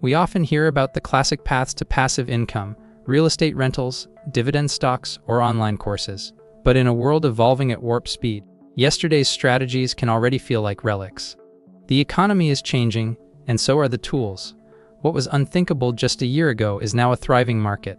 We often hear about the classic paths to passive income: real estate rentals, dividend stocks, or online courses. But in a world evolving at warp speed, yesterday's strategies can already feel like relics. The economy is changing, and so are the tools. What was unthinkable just a year ago is now a thriving market.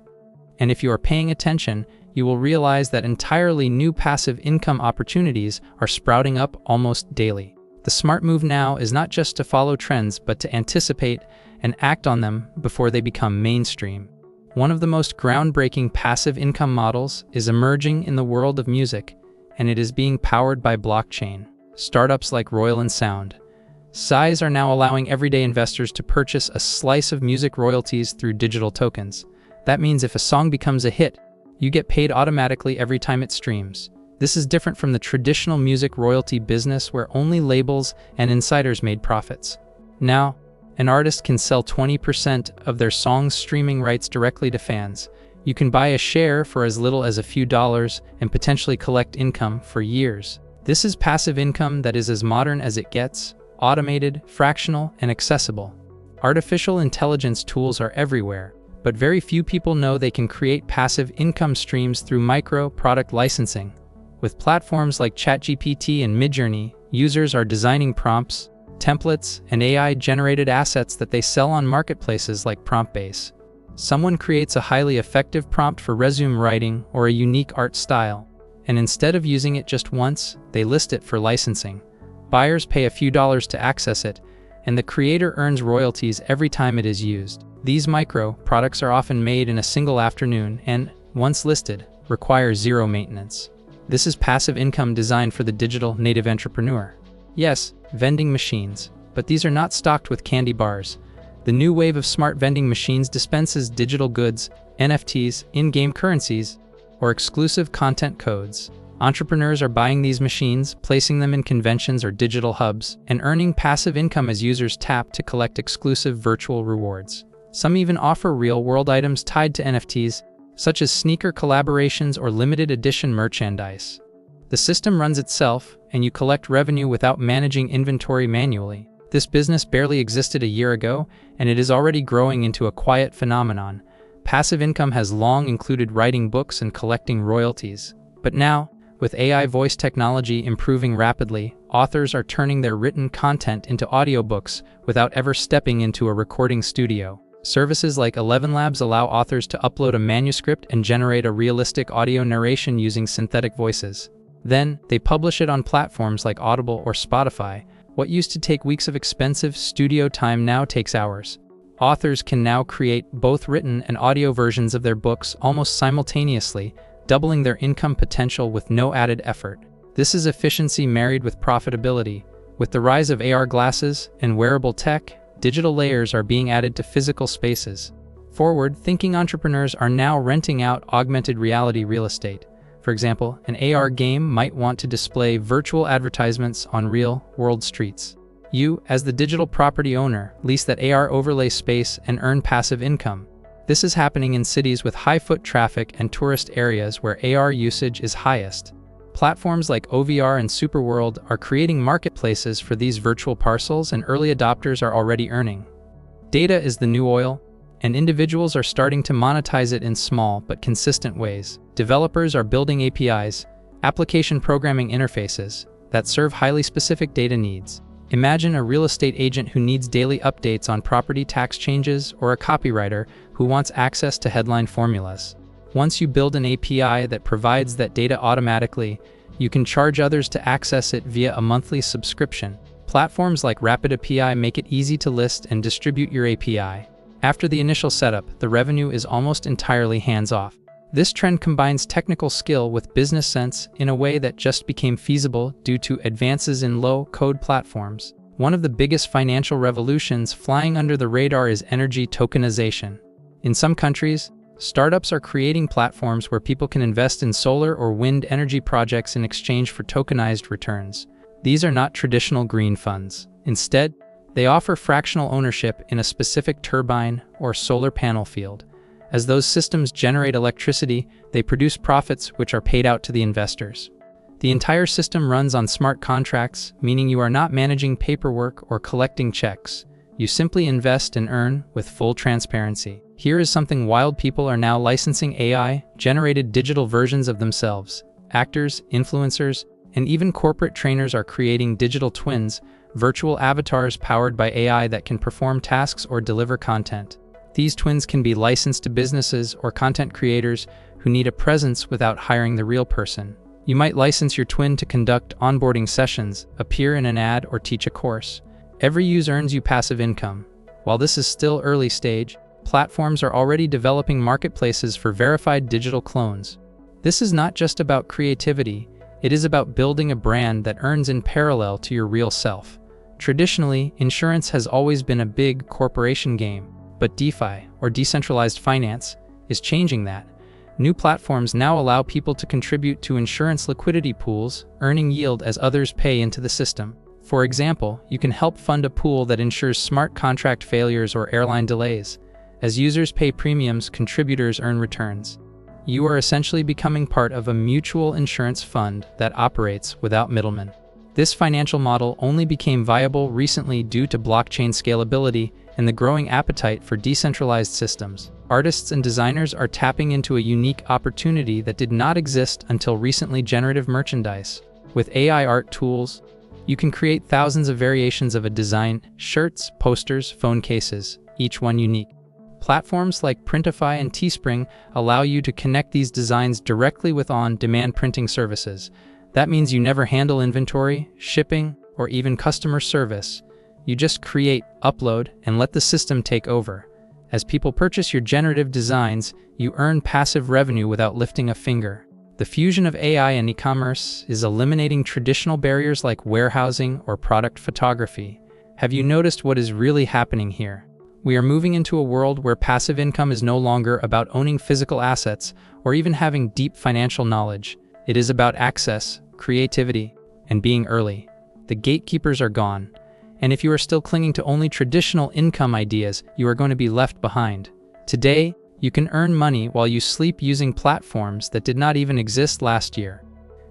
And if you are paying attention, you will realize that entirely new passive income opportunities are sprouting up almost daily. The smart move now is not just to follow trends, but to anticipate and act on them before they become mainstream. One of the most groundbreaking passive income models is emerging in the world of music, and it is being powered by blockchain. Startups like Sound Size are now allowing everyday investors to purchase a slice of music royalties through digital tokens. That means if a song becomes a hit, you get paid automatically every time it streams. This is different from the traditional music royalty business where only labels and insiders made profits. Now, an artist can sell 20% of their song's streaming rights directly to fans. You can buy a share for as little as a few dollars and potentially collect income for years. This is passive income that is as modern as it gets: automated, fractional, and accessible. Artificial intelligence tools are everywhere, but very few people know they can create passive income streams through micro-product licensing. With platforms like ChatGPT and Midjourney, users are designing prompts, templates, and AI-generated assets that they sell on marketplaces like PromptBase. Someone creates a highly effective prompt for resume writing or a unique art style, and instead of using it just once, they list it for licensing. Buyers pay a few dollars to access it, and the creator earns royalties every time it is used. These micro-products are often made in a single afternoon and, once listed, require zero maintenance. This is passive income designed for the digital native entrepreneur. Yes, vending machines, but these are not stocked with candy bars. The new wave of smart vending machines dispenses digital goods, NFTs, in-game currencies, or exclusive content codes. Entrepreneurs are buying these machines, placing them in conventions or digital hubs, and earning passive income as users tap to collect exclusive virtual rewards. Some even offer real-world items tied to NFTs, such as sneaker collaborations or limited edition merchandise. The system runs itself, and you collect revenue without managing inventory manually. This business barely existed a year ago, and it is already growing into a quiet phenomenon. Passive income has long included writing books and collecting royalties. But now, with AI voice technology improving rapidly, authors are turning their written content into audiobooks without ever stepping into a recording studio. Services like 11 Labs allow authors to upload a manuscript and generate a realistic audio narration using synthetic voices. Then, they publish it on platforms like Audible or Spotify. What used to take weeks of expensive studio time now takes hours. Authors can now create both written and audio versions of their books almost simultaneously, doubling their income potential with no added effort. This is efficiency married with profitability. With the rise of AR glasses and wearable tech, digital layers are being added to physical spaces. Forward-thinking entrepreneurs are now renting out augmented reality real estate. For example, an AR game might want to display virtual advertisements on real-world streets. You, as the digital property owner, lease that AR overlay space and earn passive income. This is happening in cities with high foot traffic and tourist areas where AR usage is highest. Platforms like OVR and Superworld are creating marketplaces for these virtual parcels, and early adopters are already earning. Data is the new oil, and individuals are starting to monetize it in small but consistent ways. Developers are building APIs, application programming interfaces, that serve highly specific data needs. Imagine a real estate agent who needs daily updates on property tax changes, or a copywriter who wants access to headline formulas. Once you build an API that provides that data automatically, you can charge others to access it via a monthly subscription. Platforms like RapidAPI make it easy to list and distribute your API. After the initial setup, the revenue is almost entirely hands-off. This trend combines technical skill with business sense in a way that just became feasible due to advances in low-code platforms. One of the biggest financial revolutions flying under the radar is energy tokenization. In some countries, startups are creating platforms where people can invest in solar or wind energy projects in exchange for tokenized returns. These are not traditional green funds. Instead, they offer fractional ownership in a specific turbine or solar panel field. As those systems generate electricity, they produce profits which are paid out to the investors. The entire system runs on smart contracts, meaning you are not managing paperwork or collecting checks. You simply invest and earn with full transparency. Here is something wild: people are now licensing AI-generated digital versions of themselves. Actors, influencers, and even corporate trainers are creating digital twins, virtual avatars powered by AI that can perform tasks or deliver content. These twins can be licensed to businesses or content creators who need a presence without hiring the real person. You might license your twin to conduct onboarding sessions, appear in an ad, or teach a course. Every use earns you passive income. While this is still early stage, platforms are already developing marketplaces for verified digital clones. This is not just about creativity, it is about building a brand that earns in parallel to your real self. Traditionally, insurance has always been a big corporation game, but DeFi, or decentralized finance, is changing that. New platforms now allow people to contribute to insurance liquidity pools, earning yield as others pay into the system. For example, you can help fund a pool that ensures smart contract failures or airline delays. As users pay premiums, contributors earn returns. You are essentially becoming part of a mutual insurance fund that operates without middlemen. This financial model only became viable recently due to blockchain scalability and the growing appetite for decentralized systems. Artists and designers are tapping into a unique opportunity that did not exist until recently: generative merchandise. With AI art tools, you can create thousands of variations of a design: shirts, posters, phone cases, each one unique. Platforms like Printify and Teespring allow you to connect these designs directly with on-demand printing services. That means you never handle inventory, shipping, or even customer service. You just create, upload, and let the system take over. As people purchase your generative designs, you earn passive revenue without lifting a finger. The fusion of AI and e-commerce is eliminating traditional barriers like warehousing or product photography. Have you noticed what is really happening here? We are moving into a world where passive income is no longer about owning physical assets or even having deep financial knowledge. It is about access, creativity, and being early. The gatekeepers are gone, and if you are still clinging to only traditional income ideas, you are going to be left behind. Today, you can earn money while you sleep using platforms that did not even exist last year.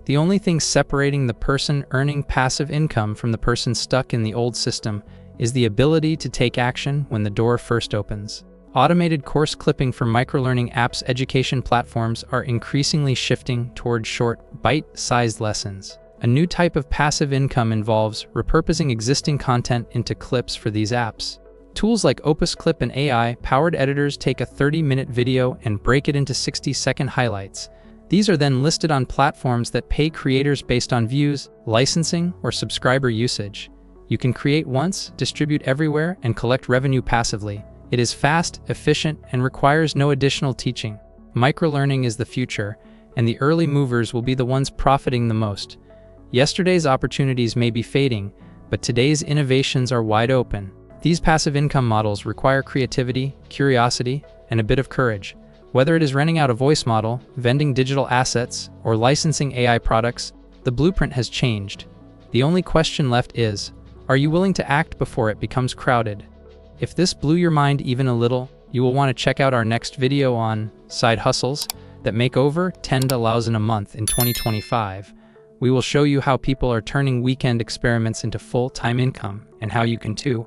The only thing separating the person earning passive income from the person stuck in the old system is the ability to take action when the door first opens. Automated course clipping for microlearning apps. Education platforms are increasingly shifting toward short, bite-sized lessons. A new type of passive income involves repurposing existing content into clips for these apps. Tools like Opus Clip and AI-powered editors take a 30-minute video and break it into 60-second highlights. These are then listed on platforms that pay creators based on views, licensing, or subscriber usage. You can create once, distribute everywhere, and collect revenue passively. It is fast, efficient, and requires no additional teaching. Microlearning is the future, and the early movers will be the ones profiting the most. Yesterday's opportunities may be fading, but today's innovations are wide open. These passive income models require creativity, curiosity, and a bit of courage. Whether it is renting out a voice model, vending digital assets, or licensing AI products, the blueprint has changed. The only question left is, are you willing to act before it becomes crowded? If this blew your mind even a little, you will want to check out our next video on side hustles that make over $10,000 a month in 2025. We will show you how people are turning weekend experiments into full-time income and how you can too.